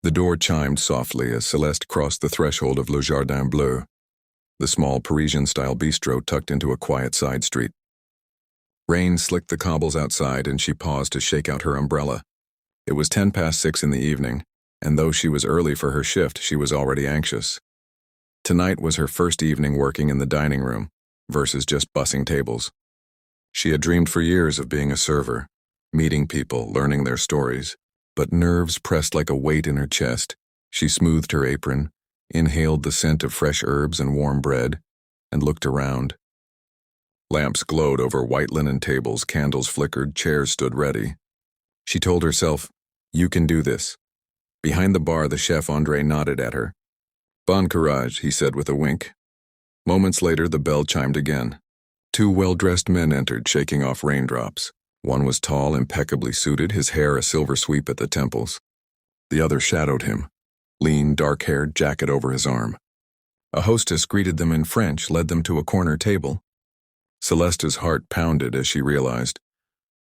The door chimed softly as Celeste crossed the threshold of Le Jardin Bleu, the small Parisian-style bistro tucked into a quiet side street. Rain slicked the cobbles outside and she paused to shake out her umbrella. It was 6:10 in the evening, and though she was early for her shift, she was already anxious. Tonight was her first evening working in the dining room, versus just bussing tables. She had dreamed for years of being a server, meeting people, learning their stories, but nerves pressed like a weight in her chest. She smoothed her apron, inhaled the scent of fresh herbs and warm bread, and looked around. Lamps glowed over white linen tables, candles flickered, chairs stood ready. She told herself, "You can do this." Behind the bar, the chef André nodded at her. "Bon courage," he said with a wink. Moments later, the bell chimed again. Two well-dressed men entered, shaking off raindrops. One was tall, impeccably suited, his hair a silver sweep at the temples. The other shadowed him, lean, dark-haired, jacket over his arm. A hostess greeted them in French, led them to a corner table. Celeste's heart pounded as she realized.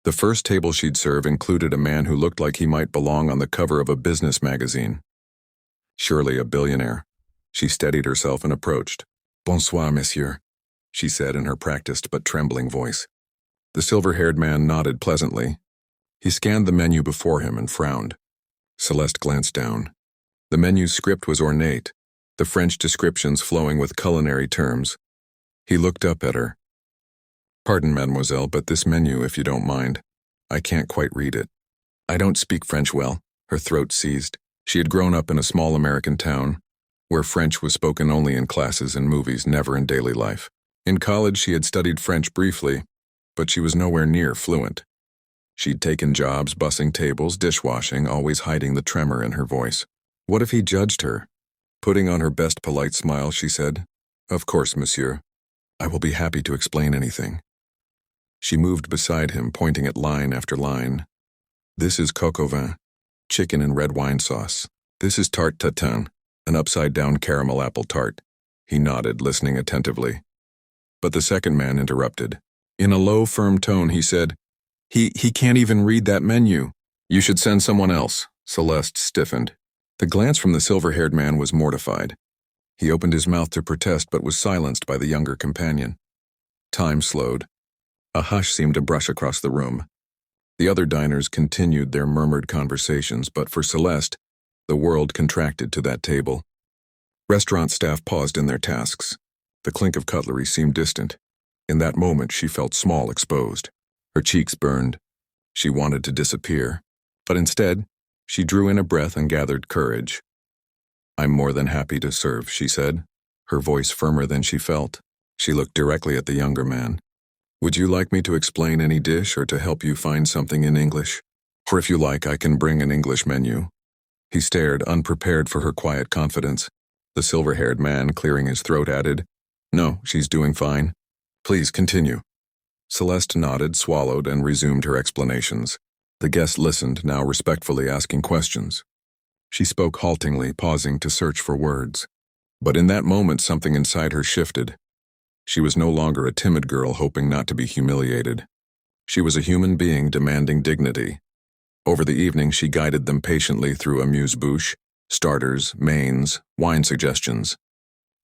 The first table she'd serve included a man who looked like he might belong on the cover of a business magazine. Surely a billionaire. She steadied herself and approached. "Bonsoir, monsieur," she said in her practiced but trembling voice. The silver-haired man nodded pleasantly. He scanned the menu before him and frowned. Celeste glanced down. The menu's script was ornate, the French descriptions flowing with culinary terms. He looked up at her. "Pardon, mademoiselle, but this menu, if you don't mind. I can't quite read it." "I don't speak French well." Her throat seized. She had grown up in a small American town, where French was spoken only in classes and movies, never in daily life. In college, she had studied French briefly, but she was nowhere near fluent. She'd taken jobs bussing tables, dishwashing, always hiding the tremor in her voice. What if he judged her? Putting on her best polite smile, she said, "Of course, monsieur. I will be happy to explain anything." She moved beside him, pointing at line after line. "This is coq au vin, chicken and red wine sauce. This is tarte tatin, an upside-down caramel apple tart." He nodded, listening attentively. But the second man interrupted. In a low, firm tone, he said, He can't even read that menu. You should send someone else." Celeste stiffened. The glance from the silver-haired man was mortified. He opened his mouth to protest but was silenced by the younger companion. Time slowed. A hush seemed to brush across the room. The other diners continued their murmured conversations, but for Celeste, the world contracted to that table. Restaurant staff paused in their tasks. The clink of cutlery seemed distant. In that moment, she felt small, exposed. Her cheeks burned. She wanted to disappear. But instead, she drew in a breath and gathered courage. "I'm more than happy to serve," she said, her voice firmer than she felt. She looked directly at the younger man. "Would you like me to explain any dish or to help you find something in English? Or if you like, I can bring an English menu." He stared, unprepared for her quiet confidence. The silver-haired man, clearing his throat, added, "No, she's doing fine. Please continue." Celeste nodded, swallowed, and resumed her explanations. The guest listened, now respectfully asking questions. She spoke haltingly, pausing to search for words. But in that moment, something inside her shifted. She was no longer a timid girl hoping not to be humiliated. She was a human being demanding dignity. Over the evening, she guided them patiently through amuse-bouche, starters, mains, wine suggestions.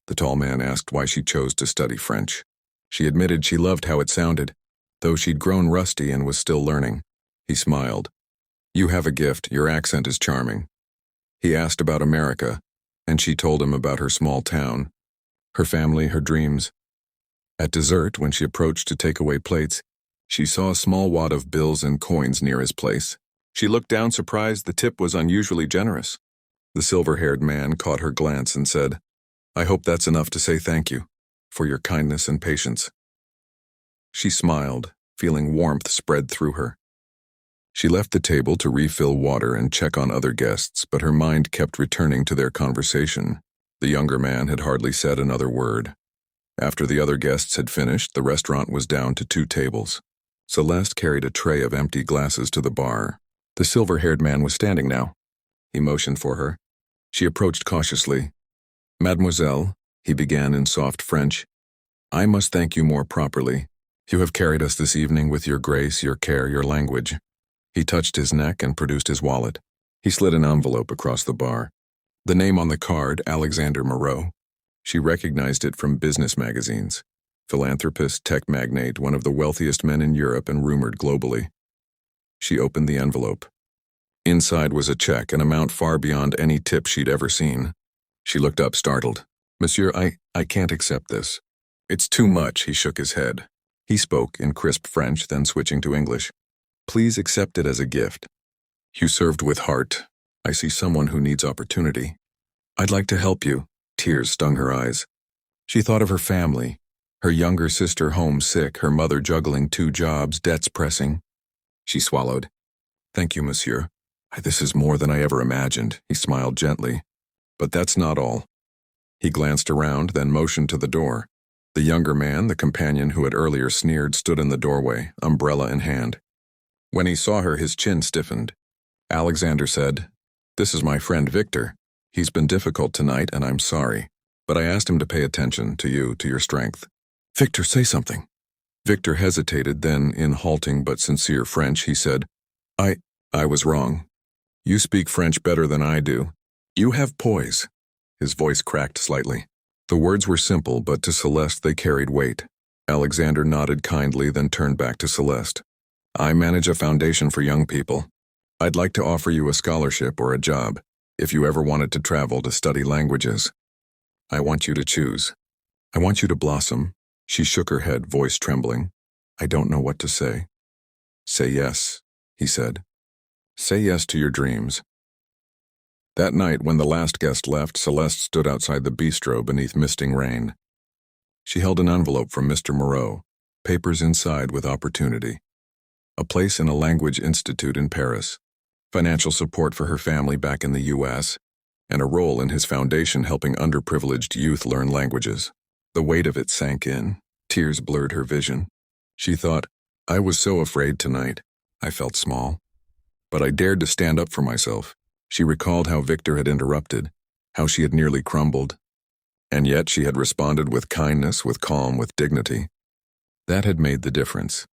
The tall man asked why she chose to study French. She admitted she loved how it sounded, though she'd grown rusty and was still learning. He smiled. "You have a gift, your accent is charming." He asked about America, and she told him about her small town, her family, her dreams. At dessert, when she approached to take away plates, she saw a small wad of bills and coins near his place. She looked down, surprised the tip was unusually generous. The silver-haired man caught her glance and said, "I hope that's enough to say thank you for your kindness and patience." She smiled, feeling warmth spread through her. She left the table to refill water and check on other guests, but her mind kept returning to their conversation. The younger man had hardly said another word. After the other guests had finished, the restaurant was down to 2 tables. Celeste carried a tray of empty glasses to the bar. The silver-haired man was standing now. He motioned for her. She approached cautiously. "Mademoiselle," he began in soft French, "I must thank you more properly. You have carried us this evening with your grace, your care, your language." He touched his neck and produced his wallet. He slid an envelope across the bar. The name on the card, Alexander Moreau. She recognized it from business magazines. Philanthropist, tech magnate, one of the wealthiest men in Europe and rumored globally. She opened the envelope. Inside was a check, an amount far beyond any tip she'd ever seen. She looked up, startled. Monsieur, I can't accept this. It's too much, he shook his head. He spoke in crisp French, then switching to English. Please accept it as a gift. You served with heart. I see someone who needs opportunity. I'd like to help you. Tears stung her eyes. She thought of her family, her younger sister homesick, her mother juggling 2 jobs, debts pressing. She swallowed. Thank you, monsieur. This is more than I ever imagined, he smiled gently. But that's not all. He glanced around, then motioned to the door. The younger man, the companion who had earlier sneered, stood in the doorway, umbrella in hand. When he saw her, his chin stiffened. Alexander said, This is my friend Victor. He's been difficult tonight, and I'm sorry. But I asked him to pay attention to you, to your strength. Victor, say something. Victor hesitated, then, in halting but sincere French, he said, I was wrong. You speak French better than I do. You have poise. His voice cracked slightly. The words were simple, but to Celeste they carried weight. Alexander nodded kindly, then turned back to Celeste. I manage a foundation for young people. I'd like to offer you a scholarship or a job, if you ever wanted to travel to study languages. I want you to choose. I want you to blossom. She shook her head, voice trembling. I don't know what to say. Say yes, he said. Say yes to your dreams. That night, when the last guest left, Celeste stood outside the bistro beneath misting rain. She held an envelope from Mr. Moreau, papers inside with opportunity. A place in a language institute in Paris, financial support for her family back in the U.S., and a role in his foundation helping underprivileged youth learn languages. The weight of it sank in. Tears blurred her vision. She thought, I was so afraid tonight. I felt small. But I dared to stand up for myself. She recalled how Victor had interrupted, how she had nearly crumbled. And yet she had responded with kindness, with calm, with dignity. That had made the difference.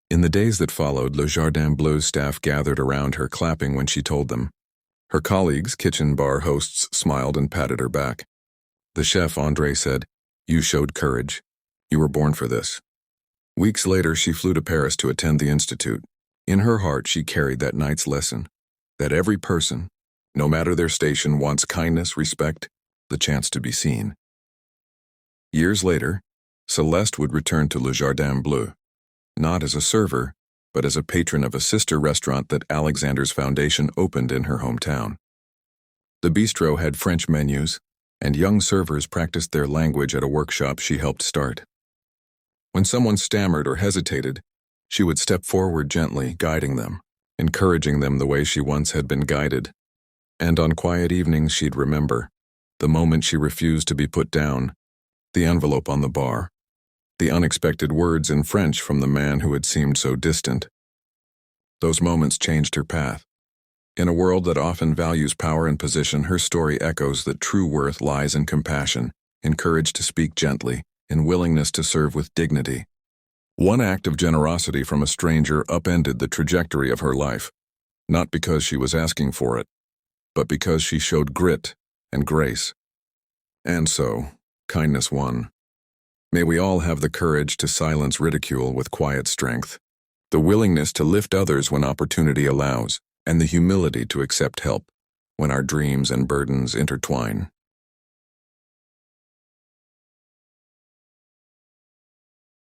In the days that followed, Le Jardin Bleu's staff gathered around her, clapping when she told them. Her colleagues, kitchen bar hosts, smiled and patted her back. The chef, André, said, You showed courage. You were born for this. Weeks later, she flew to Paris to attend the institute. In her heart, she carried that night's lesson, that every person, no matter their station, wants kindness, respect, the chance to be seen. Years later, Celeste would return to Le Jardin Bleu, not as a server, but as a patron of a sister restaurant that Alexander's foundation opened in her hometown. The bistro had French menus, and young servers practiced their language at a workshop she helped start. When someone stammered or hesitated, she would step forward gently, guiding them, encouraging them the way she once had been guided. And on quiet evenings she'd remember, the moment she refused to be put down, the envelope on the bar, the unexpected words in French from the man who had seemed so distant. Those moments changed her path. In a world that often values power and position, her story echoes that true worth lies in compassion, in courage to speak gently, in willingness to serve with dignity. One act of generosity from a stranger upended the trajectory of her life, not because she was asking for it, but because she showed grit and grace. And so, kindness won. May we all have the courage to silence ridicule with quiet strength, the willingness to lift others when opportunity allows, and the humility to accept help when our dreams and burdens intertwine.